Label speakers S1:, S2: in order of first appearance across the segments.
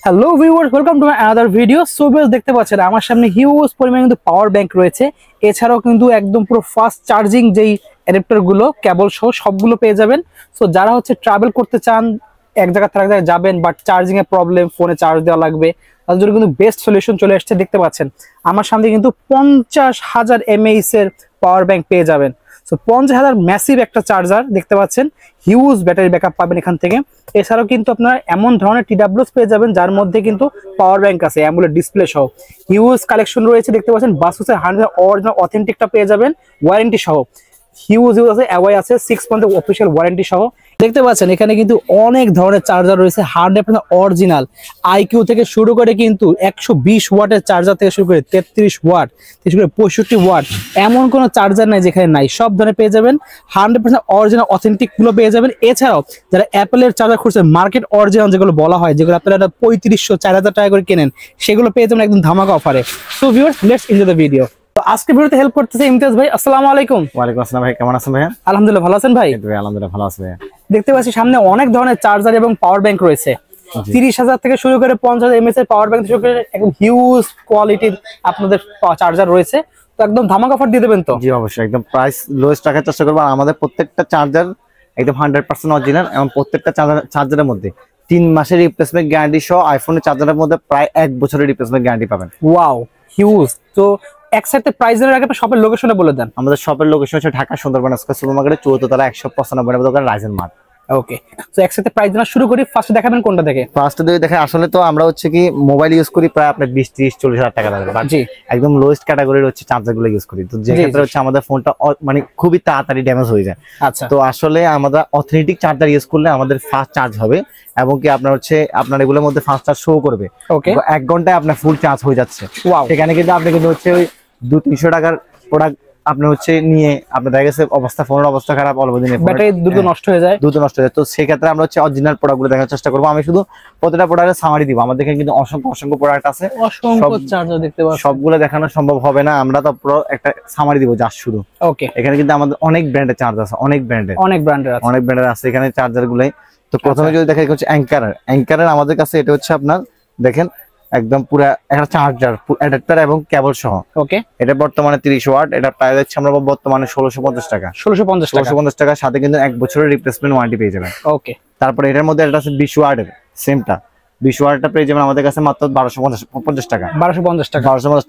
S1: Hello viewers, welcome to my another video. So viewers, দেখতে পাচ্ছেন আমার সামনে হিউজ পরিমাণে কিন্তু পাওয়ার ব্যাংক রয়েছে। এছাড়াও কিন্তু একদম পুরো ফাস্ট চার্জিং যেই অ্যাডাপ্টার গুলো কেবল সহ সবগুলো পেয়ে যাবেন। সো যারা হচ্ছে ট্রাভেল করতে চান, এক জায়গা থেকে এক জায়গায় যাবেন বাট চার্জিং এর প্রবলেম, ফোনে চার্জ দেওয়া লাগবে, তার জন্য কিন্তু বেস্ট সলিউশন চলে আসছে। দেখতে পাচ্ছেন আমার সামনে কিন্তু 50,000 mAh এর পাওয়ার ব্যাংক পেয়ে যাবেন। সো 50,000 ম্যাসিভ একটা চার্জার দেখতে পাচ্ছেন, হিউজ ব্যাটারি ব্যাকআপ পাবেন এখান থেকে। এছাড়াও কিন্তু আপনারা এমন ধরনের TWS পেয়ে যাবেন যার মধ্যে কিন্তু পাওয়ার ব্যাংক আছে, অ্যামোলেড ডিসপ্লে সহ হিউজ কালেকশন রয়েছে। দেখতে পাচ্ছেন বাসুসের 100 অরিজিনাল অথেন্টিকটা পেয়ে যাবেন ওয়ারেন্টি সহ। হিউজ আছে, অ্যাওয়াই আছে 6 মান্থের অফিসিয়াল ওয়ারেন্টি সহ। দেখতে পাচ্ছেন এখানে কিন্তু অনেক ধরনের চার্জার রয়েছে, 100% অরিজিনাল। আইকিউ থেকে শুরু করে কিন্তু 120 ওয়াটের চার্জার থেকে শুরু করে 33 ওয়াট থেকে শুরু করে 65 ওয়াট, এমন কোনো চার্জার নাই যেখানে নাই। সব ধরনের পেয়ে যাবেন, 100% অরিজিনাল অথেন্টিক গুলো পেয়ে যাবেন। এছাড়াও যারা অ্যাপেলের চার্জার খুঁজছেন, মার্কেট অরিজিনাল যেগুলো বলা হয়, যেগুলো আপনারা 3500-4000 টাকা করে কেনেন, সেগুলো পেয়ে যাবেন একদম ধামাকা অফারে। So viewers, let's enjoy the video. তো আজকে ভিডিওতে হেল্প করতেছে ইমতিয়াজ ভাই। আসসালামু আলাইকুম।
S2: ওয়ালাইকুম আসসালাম ভাই, কেমন আছেন ভাইয়া?
S1: আলহামদুলিল্লাহ, ভালো আছেন ভাই?
S2: আলহামদুলিল্লাহ ভালো আছি ভাইয়া।
S1: দেখতে পাচ্ছি সামনে অনেক ধরনের চার্জার এবং পাওয়ার ব্যাংক রয়েছে। 30,000 থেকে শুরু করে 50,000 mAh এর পাওয়ার ব্যাংক থেকে শুরু করে একদম হিউজ কোয়ালিটির আপনাদের চার্জার রয়েছে। তো একদম ধামাকা অফার দিয়ে দেবেন তো?
S2: জি অবশ্যই, একদম প্রাইস লোয়েস্ট রাখার চেষ্টা করবো। আমাদের প্রত্যেকটা চার্জার একদম 100% অরিজিনাল এবং প্রত্যেকটা চার্জারের মধ্যে 3 মাসের রিপ্লেসমেন্ট গ্যারান্টি সহ আইফোনের চার্জারের মধ্যে প্রায় 1 বছরের রিপ্লেসমেন্ট গ্যারান্টি পাবেন।
S1: Wow, huge. তো একসাথে প্রাইস এর আগে শপের লোকেশনটা বলে দেন।
S2: আমাদের শপের লোকেশন হচ্ছে ঢাকা সুন্দরবন স্কয়ার সুপারমার্কেটের 4th তলা 195 নম্বর দোকান রাইজেন মার্ট।
S1: ওকে, তো একসাথে প্রাইস জানা শুরু করি। ফার্স্ট দেখাবেন কোনটা থেকে?
S2: ফার্স্ট দিয়ে দেখে আসলে তো আমরা হচ্ছে কি মোবাইল ইউজ করি প্রায় আপনার 20-30-40 হাজার টাকা লাগবে।
S1: জি,
S2: একদম লোয়েস্ট ক্যাটাগরির হচ্ছে চার্জার গুলো ইউজ করি। তো যে ক্ষেত্রে হচ্ছে আমাদের ফোনটা মানে খুবই তাড়াতাড়ি ড্যামেজ হয়ে যায়।
S1: আচ্ছা,
S2: তো আসলে আমরা অথেন্টিক চার্জার ইউজ করলে আমাদের ফাস্ট চার্জ হবে এবং কি আপনার হচ্ছে আপনার এগুলোর মধ্যে ফাস্ট চার্জ শো করবে।
S1: ওকে,
S2: 1 ঘন্টায় আপনার ফুল চার্জ হয়ে যাচ্ছে।
S1: ওয়াও।
S2: সেখানে কিন্তু আপনি কিন্তু হচ্ছে ওই 200-300 টাকার প্রোডাক্ট আপনি হচ্ছে নিয়ে আপনার দেখা গেছে অবস্থা, ফোনের অবস্থা খারাপ, অল্প দিনে
S1: ব্যাটারি দ্রুত নষ্ট হয়ে যায়।
S2: তো সেক্ষেত্রে আমরা হচ্ছে অরিজিনাল প্রোডাক্টগুলো দেখার চেষ্টা করবো। আমি শুধু প্রতিটা প্রোডাক্টের সামারি দিব। আমাদের এখানে কিন্তু অসংখ্য প্রোডাক্ট আছে,
S1: অসংখ্য চার্জার দেখতে পাচ্ছেন।
S2: সবগুলো দেখানো সম্ভব হবে না, আমরা তো পুরো একটা সামারি দিব জাস্ট শুধু।
S1: ওকে,
S2: এখানে কিন্তু আমাদের অনেক ব্র্যান্ডের চার্জার আছে, অনেক ব্র্যান্ডের আছে এখানে চার্জার গুলাই। তো প্রথমে যদি দেখা হচ্ছে অ্যাঙ্কারের আমাদের কাছে এটা হচ্ছে আপনার দেখেন একদম পুরা একটা চার্জার অ্যাডাপ্টার এবং কেবল সহ।
S1: ওকে,
S2: এটা বর্তমানে 30 ওয়াট, এটা প্রাইস হচ্ছে আমরা বর্তমানে 1650 টাকা। 1650 টাকার সাথে কিন্তু 1 বছরের রিপ্লেসমেন্ট ওয়ারেন্টি পেয়ে যাবেন।
S1: ওকে,
S2: তারপরে এটার মধ্যে একটা আছে 20 ওয়াটের, সেমটা 20 ওয়াটটা পেয়ে যাবেন আমাদের কাছে মাত্র 1250 টাকা। 1250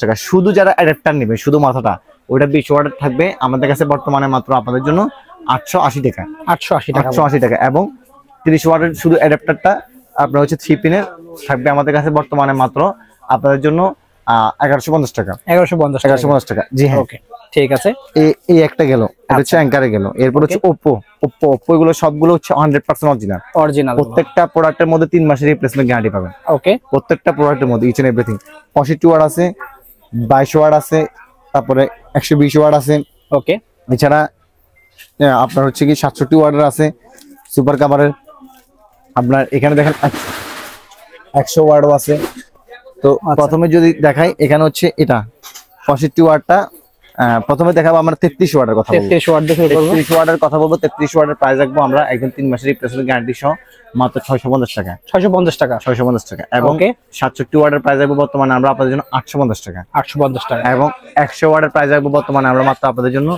S2: টাকা শুধু যারা অ্যাডাপ্টার নেবে, শুধু মাথাটা ওইটা 20 ওয়াটের থাকবে আমাদের কাছে বর্তমানে মাত্র আপনাদের জন্য 880 টাকা। 880 টাকা এবং 30 ওয়াটের শুধু অ্যাডাপ্টারটা আপনার হচ্ছে 3 পিনের থাকবে আমাদের কাছে বর্তমানে মাত্র আপনাদের জন্য 1150 টাকা। 1150 টাকা। জি হ্যাঁ,
S1: ওকে, ঠিক আছে।
S2: এই একটা গেল, এটা হচ্ছে অ্যাঙ্কারে গেল। এরপর হচ্ছে ওপ্পো এগুলো সবগুলো হচ্ছে 100% অরিজিনাল। প্রত্যেকটা প্রোডাক্টের মধ্যে 3 মাসের রিপ্লেসমেন্ট গ্যারান্টি পাবেন। ওকে, প্রত্যেকটা প্রোডাক্টের মধ্যে ইচ এন্ড এভরিথিং। 65 ওয়াট আছে, 22 ওয়াট আছে, তারপরে 120 ওয়াট আছে।
S1: ওকে,
S2: এছাড়া আপনার হচ্ছে কি 67 ওয়াটের আছে সুপার কাভারের। আপনার এখানে দেখেন 100 ওয়াটও আছে। তো প্রথমে যদি দেখাই এখানে হচ্ছে এটা 65 ওয়াটটা প্রথমে দেখাবো আমরা 33 ওয়াটের কথা বলবো।
S1: 33 ওয়াট দেখে বলবো।
S2: 33 ওয়াটের কথা বলবো। 33 ওয়াটের প্রাইস রাখবো আমরা একদম 3 মাসের রিপ্লেসমেন্ট গ্যারান্টি সহ মাত্র 650 টাকা। 650 টাকা। এবং 67 ওয়াটের প্রাইস রাখবো বর্তমানে আমরা আপনাদের জন্য 850 টাকা।
S1: 850 টাকা।
S2: এবং 100 ওয়াটের প্রাইস রাখবো বর্তমানে আমরা মাত্র আপনাদের জন্য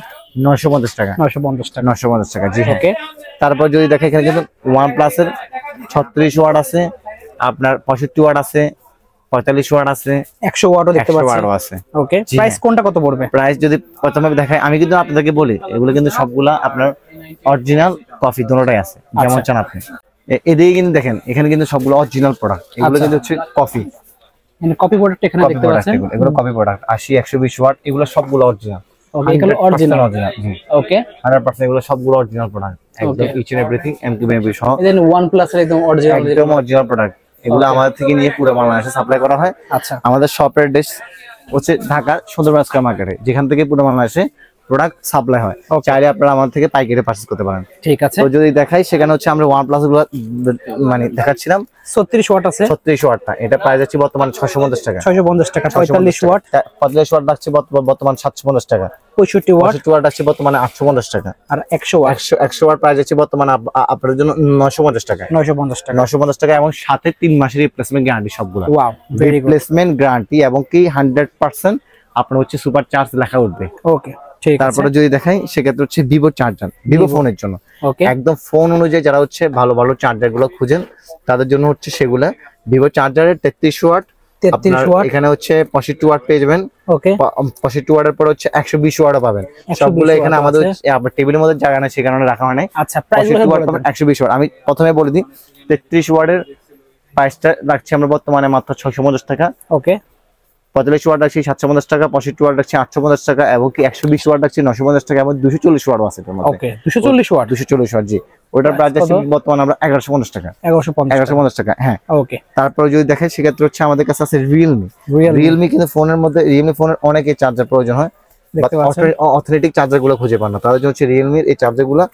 S2: 950 টাকা। 950 টাকা। জি ওকে। তারপর যদি দেখেন এখানে কিন্তু OnePlus এর 36 ওয়াট আছে, আপনার 65 ওয়াট আছে, 45 ওয়াট আছে,
S1: 100 ওয়াটও দেখতে পাচ্ছেন।
S2: 100 ওয়াটও আছে।
S1: ওকে, প্রাইস কোনটা কত পড়বে?
S2: প্রাইস যদি প্রথমে দেখাই, আমি কিন্তু আপনাদেরকে বলি এগুলো কিন্তু সবগুলা আপনার অরিজিনাল কপি দুটোটাই আছে, যেমন চান আপনি। এদিকে কিন্তু দেখেন এখানে কিন্তু সবগুলো অরিজিনাল প্রোডাক্ট, এগুলো কিন্তু হচ্ছে কপি,
S1: মানে কপি প্রোডাক্ট এখানে দেখতে পাচ্ছেন।
S2: এগুলো কপি প্রোডাক্ট 80-120 ওয়াট, এগুলো সবগুলো অরিজিনাল।
S1: ওকে, এগুলো অরিজিনাল।
S2: ওকে, 100% এগুলো সবগুলো অরিজিনাল প্রোডাক্ট, একদম ইচ এন্ড এভরিথিং এমকিউ সহ।
S1: দেন OnePlus এর একদম
S2: অরিজিনাল প্রোডাক্ট। এগুলো আমাদের থেকে নিয়ে পুরো বাংলাদেশে সাপ্লাই করা হয়।
S1: আচ্ছা,
S2: আমাদের শপের ডেস্ক হচ্ছে ঢাকা সুন্দরবন স্কয়ার মার্কেটে, যেখান থেকে পুরো বাংলাদেশে প্রোডাক্ট সাপ্লাই হয়, চাইলে আপনারা আমাদের থেকে পাইকারি পারচেজ করতে পারেন।
S1: ঠিক আছে,
S2: তো যদি দেখাই সেখানে হচ্ছে আমরা OnePlus গুলো মানে দেখাচ্ছিলাম
S1: 36 ওয়াট আছে,
S2: 36 ওয়াটটা, এটা প্রাইস আছে বর্তমানে 650 টাকা,
S1: 650 টাকা। 45 ওয়াট,
S2: 45 ওয়াট রাখছে বর্তমান 750 টাকা।
S1: 65 ওয়াট,
S2: 65 ওয়াট আছে বর্তমানে 850 টাকা।
S1: আর 100 ওয়াট,
S2: 100 ওয়াট প্রাইস আছে বর্তমানে আপনাদের জন্য 950 টাকা,
S1: 950 টাকা,
S2: 950 টাকা, এবং সাথে 3 মাসের রিপ্লেসমেন্ট গ্যারান্টি সবগুলো।
S1: Wow, very good.
S2: Replacement guarantee এবং কি 100% আপনার হচ্ছে সুপার চার্জ লেখা উঠবে।
S1: ওকে, ঠিক আছে।
S2: তারপরে যদি দেখাই সেক্ষেত্রে হচ্ছে ভিভো চার্জার, ভিভো ফোনের জন্য
S1: ওকে,
S2: একদম ফোন অনুযায়ী যারা হচ্ছে ভালো ভালো চার্জার গুলো খুঁজেন তাদের জন্য হচ্ছে সেগুলা ভিভো চার্জারের 33 ওয়াট,
S1: 33 ওয়াট,
S2: এখানে হচ্ছে 65 ওয়াট পেয়ে যাবেন।
S1: ওকে,
S2: 65 ওয়াটের পর হচ্ছে 120 ওয়াটও পাবেন। সবগুলো এখানে আমাদের আপনার টেবিলের মধ্যে জায়গা নেই, সেখানে রাখা হয় নাই।
S1: আচ্ছা, প্রাইস
S2: 120 ওয়াট। আমি প্রথমে বলে দিই 33 ওয়াটের প্রাইসটা রাখছি আমরা বর্তমানে মাত্র 650 টাকা।
S1: ওকে,
S2: 45 ওয়াট রাখছি 750 টাকা, 65 ওয়াট রাখছি 850 টাকা, এবং কি 120 ওয়াট রাখছি 950 টাকা, এবং 240 ওয়াট আছে এর মধ্যে।
S1: ওকে, 240 ওয়াট,
S2: 240 ওয়াট, জি। ওটার প্রাইস আছে বর্তমানে আমরা 1150 টাকা, 1150 টাকা। হ্যাঁ,
S1: ওকে।
S2: তারপরে যদি দেখেন সেক্ষেত্রে হচ্ছে আমাদের কাছে আছে রিয়েলমি কিন্তু ফোনের মধ্যে রিয়েলমি ফোনের অনেকেই চার্জার প্রয়োজন হয়, বাট অথেন্টিক চার্জার গুলো খুঁজে পান না, তাদের জন্য হচ্ছে রিয়েলমির এই চার্জার গুলো।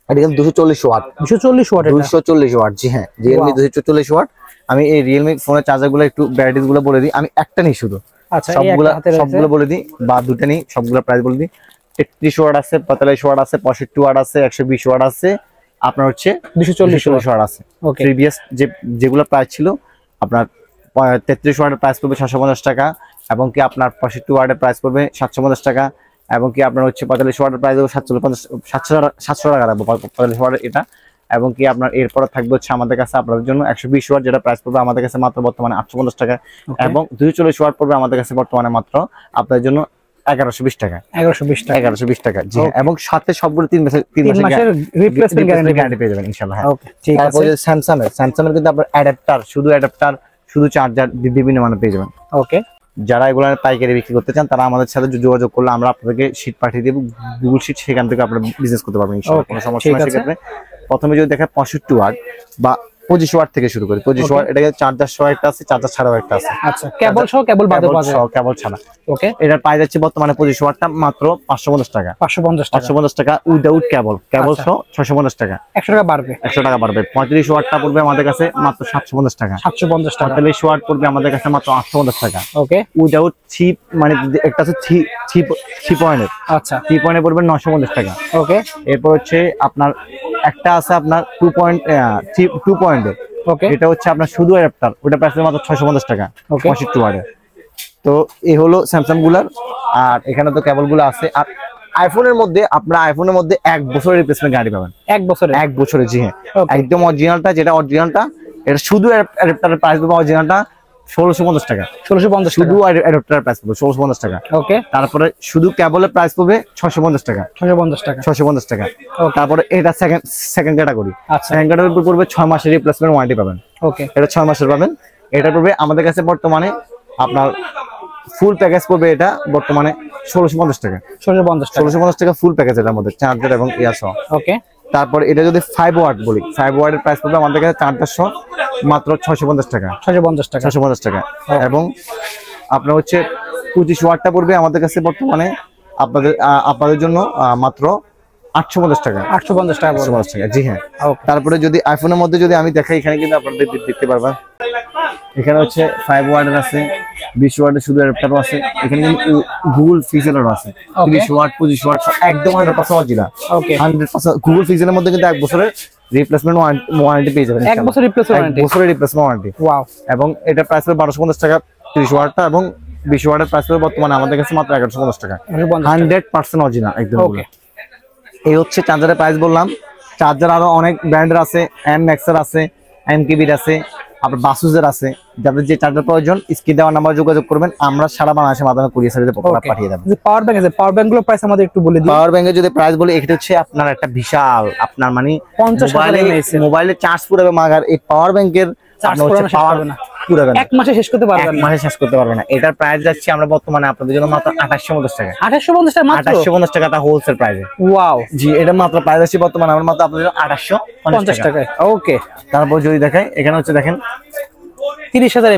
S2: এটা কিন্তু 240 ওয়াট,
S1: 240 ওয়াট,
S2: 240 ওয়াট, জি হ্যাঁ, রিয়েলমি 240 ওয়াট। আমি এই রিয়েলমি ফোনের চার্জার গুলো একটু ভ্যারাইটিস গুলো বলে দিই, আমি একটা নেই শুধু,
S1: আচ্ছা
S2: সবগুলো বলে দিই, বা দুটো নেই, সবগুলো প্রাইস বলে দিই। 33 ওয়াট আছে, 45 ওয়াট আছে, 65 ওয়াট আছে, 120 ওয়াট আছে, আপনার হচ্ছে 240 ওয়াট আছে। প্রিভিয়াস যেগুলো প্রাইস ছিল আপনার 33 ওয়াটের প্রাইস পড়বে 650 টাকা, এবং কি আপনার 65 ওয়াটের প্রাইস পড়বে 750 টাকা, এবং কি আপনার হচ্ছে 45 ওয়াটের প্রাইস হবে 700 টাকা রাখবো 45 ওয়াটের এটা, এবং কি আপনার এরপরে থাকবে হচ্ছে আমাদের কাছে আপনাদের জন্য 120 ওয়াট, যেটা প্রাইস পড়বে আমাদের কাছে মাত্র বর্তমানে 850 টাকা, এবং 240 ওয়াট পড়বে আমাদের কাছে বর্তমানে মাত্র আপনাদের জন্য 1120 টাকা, 1120 টাকা, জি। এবং সাথে সবগুলো 3 মাসের রিপ্লেসমেন্ট গ্যারান্টি পেয়ে যাবেন ইনশাআল্লাহ। হ্যাঁ, ঠিক আছে। তারপরে স্যামসাং এর কিন্তু আপনার অ্যাডাপ্টার, শুধু চার্জার বিভিন্ন মানে পেয়ে যাবেন।
S1: ওকে,
S2: যারা এগুলো পাইকারি বিক্রি করতে চান তারা আমাদের সাথে যোগাযোগ করলে আমরা আপনাদেরকে শীট পাঠিয়ে দেব, গুগল শীট, সেখান থেকে আপনারা বিজনেস করতে পারবেন ইনশাআল্লাহ, কোনো সমস্যা নেই। সেক্ষেত্রে প্রথমে যদি দেখা 65 ওয়াট বা 25 ওয়াট থেকে শুরু করি। 25 ওয়াট এটা চার্জার সহ একটা আছে, চার্জার ছাড়াও একটা আছে।
S1: আচ্ছা, কেবল সহ, কেবল বাদে পাওয়া যায়,
S2: কেবল ছাড়া।
S1: ওকে,
S2: এটার প্রাইস আছে বর্তমানে 25 ওয়াটটা মাত্র 550 টাকা, 550 টাকা উইদাউট কেবল সহ 650 টাকা,
S1: 100 টাকা বাড়বে,
S2: 100 টাকা বাড়বে। 35 ওয়াটটা পড়বে আমাদের কাছে মাত্র 750 টাকা,
S1: 750 টাকা।
S2: 45 ওয়াট পড়বে আমাদের কাছে মাত্র 850 টাকা।
S1: ওকে,
S2: উইদাউট চিপ মানে একটা আছে 3 পয়েন্টের,
S1: আচ্ছা,
S2: 3 পয়েন্টে পড়বে 950 টাকা।
S1: ওকে,
S2: এরপর হচ্ছে আপনার একটা আছে আপনার 2 পয়েন্টের,
S1: ওকে,
S2: এটা হচ্ছে আপনার শুধু অ্যাডাপ্টার, ওটা প্রাইস মাত্র 650 টাকা, 65 ওয়াটের। তো এই হলো স্যামসাং গুলার, আর এখানে তো কেবল গুলো আছে। আর আইফোনের মধ্যে আপনারা 1 বছরের রিপ্লেসমেন্ট গ্যারান্টি পাবেন, 1 বছরের, জি হ্যাঁ, একদম অরিজিনালটা, যেটা অরিজিনালটা এটা শুধু অ্যাডাপ্টারের প্রাইস পাবে অরিজিনালটা 1650 টাকা, 1650 শুধু অ্যাডাপ্টারের প্রাইস পাবে 1650 টাকা।
S1: ওকে,
S2: তারপরে শুধু কেবলের প্রাইস পাবে 650 টাকা, 650 টাকা। তারপরে এটা সেকেন্ড ক্যাটাগরি, সেকেন্ড ক্যাটাগরি পড়বে 6 মাসের রিপ্লেসমেন্ট ওয়ারেন্টি পাবেন। ওকে, এটা 6 মাসের পাবেন। এটা পড়বে আমাদের কাছে বর্তমানে আপনার ফুল প্যাকেজ পড়বে এটা বর্তমানে 1650 টাকা, 1650 টাকা ফুল প্যাকেজ, এটার মধ্যে চার্জার এবং ইয়ার সহ। ওকে, তারপর এটা যদি 5 ওয়াট বলি, 5 ওয়াটের প্রাইস পড়বে আমাদের কাছে চার্জার সহ মাত্র 650 টাকা, 650 টাকা। এবং আপনার হচ্ছে 25 ওয়াটটা পড়বে আমাদের কাছে বর্তমানে আপনাদের জন্য মাত্র 850 টাকা, 850 টাকা, জি হ্যাঁ। তারপরে যদি আইফোনের মধ্যে যদি আমি দেখাই, এখানে কিন্তু আপনারা দেখতে পারবেন, এখানে হচ্ছে 5 ওয়াটের আছে, 20 ওয়াটের শুধু অ্যাডাপ্টারও আছে, এখানে কিন্তু গুগল ফিচারও আছে, 30 ওয়াট, 25 ওয়াট, একদম 100% অরিজিনাল। ওকে, 100% গুগল ফিচারের মধ্যে কিন্তু 1 বছরের রিপ্লেসমেন্ট ওয়ারেন্টি পেয়ে যাবেন, 1 বছরের রিপ্লেসমেন্ট ওয়ারেন্টি। ওয়াও। এবং এটা প্রাইস হবে 1250 টাকা 30 ওয়াটটা, এবং 20 ওয়াটের প্রাইস হবে বর্তমানে আমাদের কাছে মাত্র 1150 টাকা, 100% অরিজিনাল একদম। ওকে, এই হচ্ছে চার্জারের প্রাইস বললাম। চার্জার আরো অনেক ব্র্যান্ডের আছে, এমম্যাক্সের আছে, এমকেবির আছে, আপনার বাসুসের আছে। যাদের যে চার্জার প্রয়োজন স্ক্রিনে দেওয়া নাম্বার যোগাযোগ করবেন, আমরা সারা বাংলাদেশের মাধ্যমে কুরিয়ার সার্ভিসে পাঠিয়ে দেব।
S1: পাওয়ার ব্যাংক আছে, পাওয়ার ব্যাংক গুলোর প্রাইস আমাদের একটু বলে দিন।
S2: পাওয়ার ব্যাংকের যদি প্রাইস বলি, এটা হচ্ছে আপনার একটা বিশাল, আপনার মানে 50,000 মোবাইলে চার্জ পুরাবে মাগার, এই পাওয়ার ব্যাংকের এক মাসে শেষ করতে পারবে না। এটার প্রাইস যাচ্ছে আমরা বর্তমানে আপনাদের জন্য মাত্র 2850 টাকা, 2850 টাকা হোলসেল প্রাইসে। ওয়াও, জি, এটা মাত্র প্রাইস আছে বর্তমানে আমরা মাত্র আপনাদের জন্য 2850 টাকা। ওকে, তারপর যদি দেখাই, এখানে হচ্ছে দেখেন
S1: 30,000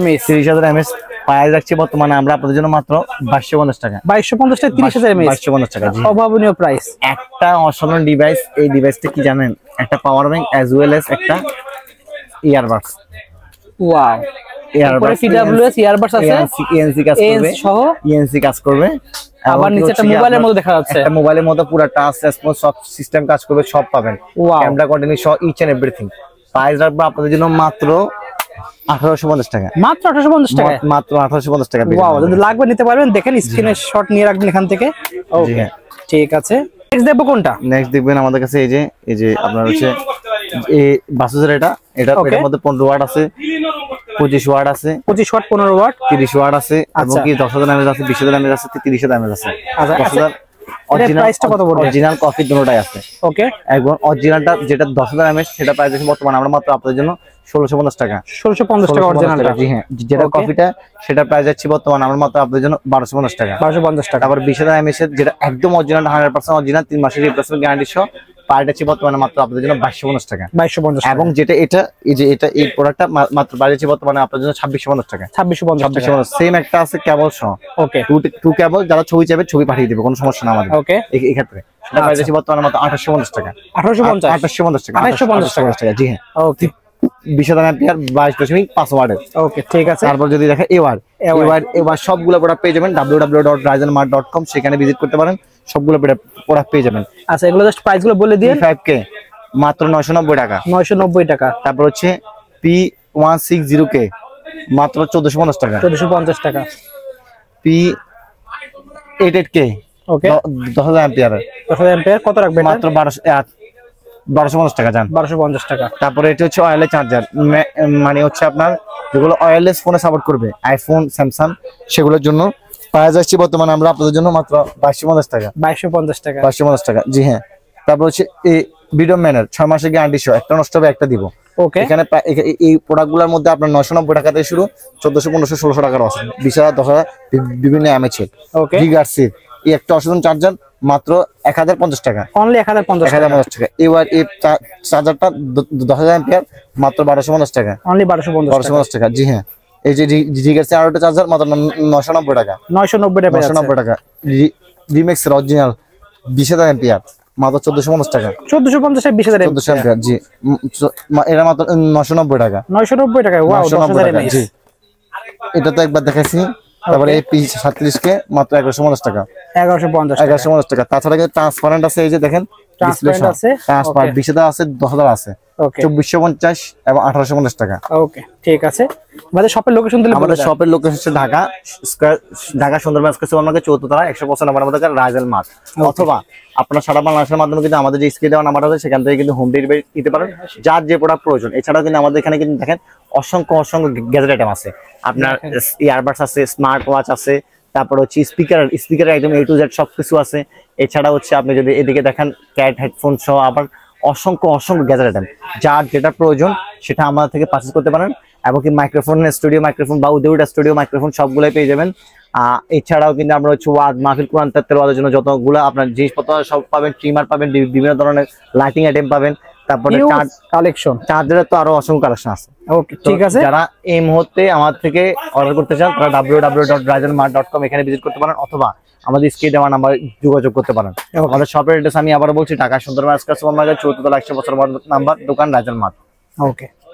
S1: mAh
S2: প্রাইস রাখছি বর্তমানে আমরা আপনাদের জন্য মাত্র 2250 টাকা।
S1: 2250 টাকা 30000 mAh,
S2: 2250 টাকা।
S1: অভাবনীয় প্রাইস।
S2: একটা অসাধারণ ডিভাইস, এই ডিভাইসটা কি জানেন? একটা power bank as well as একটা ইয়ারবাডস।
S1: ওয়াও, এরপরে PWS ইয়ারবাডস আছে,
S2: ANC কাজ করবে,
S1: সহ
S2: ANC কাজ করবে।
S1: আবার নিচে একটা মোবাইলের মতো দেখা যাচ্ছে,
S2: একটা মোবাইলের মতো পুরো টাচ রেসপন্স সব সিস্টেম কাজ করবে, সব পাবেন। ক্যামেরা কোয়ালিটি সহ ইচ এন্ড এভরিথিং। প্রাইস রাখবো আপনাদের জন্য মাত্র 1850 টাকা।
S1: মাত্র 1850 টাকা,
S2: মাত্র 1850 টাকা।
S1: ওয়াও, যদি লাগবে নিতে পারবেন, দেখেন স্ক্রিনে শট নিয়ে রাখবেন এখান থেকে। ওকে, ঠিক আছে। নেক্সট দেখবো কোনটা?
S2: নেক্সট দেখবেন আমাদের কাছে এই যে আপনার হচ্ছে এই বাসুসের এটার মধ্যে 15 ওয়াট আছে, 25 ওয়াট আছে,
S1: 25 ওয়াট, 15 ওয়াট,
S2: 30 ওয়াট আছে, এবং কি 10000 mAh আছে, 20000 mAh আছে, 30000 mAh আছে।
S1: 10000 প্রাইসটা কত পড়বে?
S2: অরিজিনাল কপি দুটোটাই আছে।
S1: ওকে,
S2: একদম অরিজিনালটা যেটা 10000 mAh সেটা প্রাইস আছে বর্তমানে আমরা মাত্র আপনাদের জন্য 1650 টাকা।
S1: 1650 টাকা অরিজিনালটা।
S2: জি হ্যাঁ, যেটা কপিটা সেটা প্রাইস আছে বর্তমানে আমরা মাত্র আপনাদের জন্য 1250 টাকা।
S1: 1250 টাকা।
S2: তারপর 20000 mAh যেটা একদম অরিজিনাল 100% অরিজিনাল 3 মাসের রিপ্লেসমেন্ট গ্যারান্টি সহ প্রাইস আছে বর্তমানে মাত্র আপনাদের জন্য 2250 টাকা।
S1: 2250 টাকা।
S2: এবং যেটা এই প্রোডাক্টটা মাত্র প্রাইস আছে বর্তমানে আপনাদের জন্য 2650 টাকা।
S1: 2650 টাকা।
S2: সেম একটা আছে কেবল সহ।
S1: ওকে,
S2: টু কেবল, যারা ছবি চাইবে ছবি পাঠিয়ে দিবে, কোনো সমস্যা না আমাদের।
S1: ওকে,
S2: এই ক্ষেত্রে সেটা প্রাইস আছে বর্তমানে মাত্র 2850 টাকা।
S1: 2850
S2: টাকা।
S1: 2850
S2: টাকা। জি হ্যাঁ।
S1: ওকে,
S2: 20000 mAh 22.5 ওয়াটের।
S1: ওকে, ঠিক আছে।
S2: তারপর যদি দেখেন এবার সবগুলো প্রোডাক্ট পেয়ে যাবেন www.ryzenmart.com, সেখানে ভিজিট করতে পারেন, সবগুলো প্রোডাক্ট পেয়ে যাবেন।
S1: আচ্ছা, এগুলো জাস্ট প্রাইস গুলো বলে দিন।
S2: 5K মাত্র 990 টাকা।
S1: 990 টাকা।
S2: তারপর হচ্ছে P160K মাত্র 1450 টাকা।
S1: 1450 টাকা।
S2: P88K
S1: ওকে,
S2: 10000 mAh
S1: 1000 एंपियर কত রাখবেন?
S2: মাত্র 1250 টাকা জান।
S1: 1250 টাকা।
S2: তারপরে এটা হচ্ছে ওয়্যারলেস চার্জার, মানে হচ্ছে আপনার যেগুলো ওয়্যারলেস ফোনে সাপোর্ট করবে, আইফোন, স্যামসাং, সেগুলোর জন্য প্রাইস আসছে বর্তমানে আমরা আপনাদের জন্য মাত্র 2250 টাকা।
S1: 2250 টাকা।
S2: 2250 টাকা। জি হ্যাঁ। তারপর হচ্ছে এই ভিডিও ম্যানের 6 মাসের গ্যারান্টি সহ, একটা নষ্ট হবে একটা দিব।
S1: ওকে,
S2: এখানে এই প্রোডাক্টগুলোর মধ্যে আপনার 990 টাকা থেকে শুরু, 1400, 1500, 1600 টাকার আছে, 20000, 10000 বিভিন্ন mAh।
S1: ওকে,
S2: গিগার্সের এই একটা অসাধারণ চার্জার মাত্র 1050 টাকা।
S1: অনলি 1050 টাকা।
S2: 1050 টাকা। এবার এই চার্জারটা 10000 mAh মাত্র 1250 টাকা।
S1: অনলি 1250
S2: টাকা। জি হ্যাঁ। এই যে গিগার্সের আরেকটা চার্জার মাত্র 990 টাকা।
S1: 990 টাকা।
S2: 990 টাকা। রিমেক্সের অরিজিনাল 20000 mAh মাত্র 1450 টাকা।
S1: 1450 টাকা 20000
S2: mAh। জি, এটা মাত্র 990 টাকা।
S1: 990 টাকা। ওয়াও, 10000
S2: টাকা। জি, এটা তো একবার দেখাইছি। তারপরে এই P37K মাত্র 1150 টাকা।
S1: 1150
S2: টাকা। তাছাড়া ট্রান্সপারেন্ট আছে, এই যে দেখেন
S1: ট্রান্সপারেন্ট আছে,
S2: ট্রান্সপারেন্ট 20000 আছে, 10000 আছে।
S1: ওকে,
S2: 2450 এবং 1850 টাকা।
S1: ওকে, ঠিক আছে। আমাদের শপের লোকেশন দিলে
S2: আমাদের শপের লোকেশন হচ্ছে Dhaka Sundarban square super market 4th তলা 100% নাম্বার আমাদের রাইজেল মার্ট। অথবা আপনারা সারা বাংলাদেশের মাধ্যমে কিন্তু আমাদের যে স্ক্রিনে দেওয়া নাম্বার আছে সেখান থেকে কিন্তু হোম ডেলিভারি নিতে পারেন, যার যে প্রোডাক্ট প্রয়োজন। এছাড়াও কিন্তু আমাদের এখানে কিন্তু দেখেন অসংখ্য গ্যাজেট আইটেম আছে, আপনার ইয়ারবাডস আছে, স্মার্ট ওয়াচ আছে, তারপর হচ্ছে speaker item A to Z সবকিছু আছে। এছাড়া হচ্ছে আপনি যদি এদিকে দেখেন ক্যাট হেডফোন সহ আবার অসংখ্য গ্যাজেট আইটেম, যার যেটা প্রয়োজন সেটা আমাদের থেকে পারচেজ করতে পারেন। এবং কি মাইক্রোফোন, স্টুডিও মাইক্রোফোন বা উইদাউট স্টুডিও মাইক্রোফোন সবগুলোই পেয়ে যাবেন। এছাড়াও কিন্তু আমরা হচ্ছে ওয়াজ মাহফিল, কোরআন তেলাওয়াতের জন্য যতগুলো আপনার জিনিসপত্র সব পাবেন, ট্রিমার পাবেন, বিভিন্ন ধরনের লাইটিং আইটেম পাবেন। তারপরে
S1: কালেকশন,
S2: চার্জারের তো আরো অসংখ্য কালেকশন আছে।
S1: ওকে, ঠিক আছে।
S2: যারা এই মুহূর্তে আমাদের থেকে অর্ডার করতে চান তারা www.ryzenmart.com এখানে ভিজিট করতে পারেন, অথবা আমাদের স্ক্রিনে দেওয়া নাম্বার যোগাযোগ করতে পারেন। আমাদের শপের অ্যাড্রেস আমি আবার বলছি, Dhaka Sundarban square super market 4th তলা 100% নাম্বার, দোকান রাইজেন মার্ট।
S1: ওকে।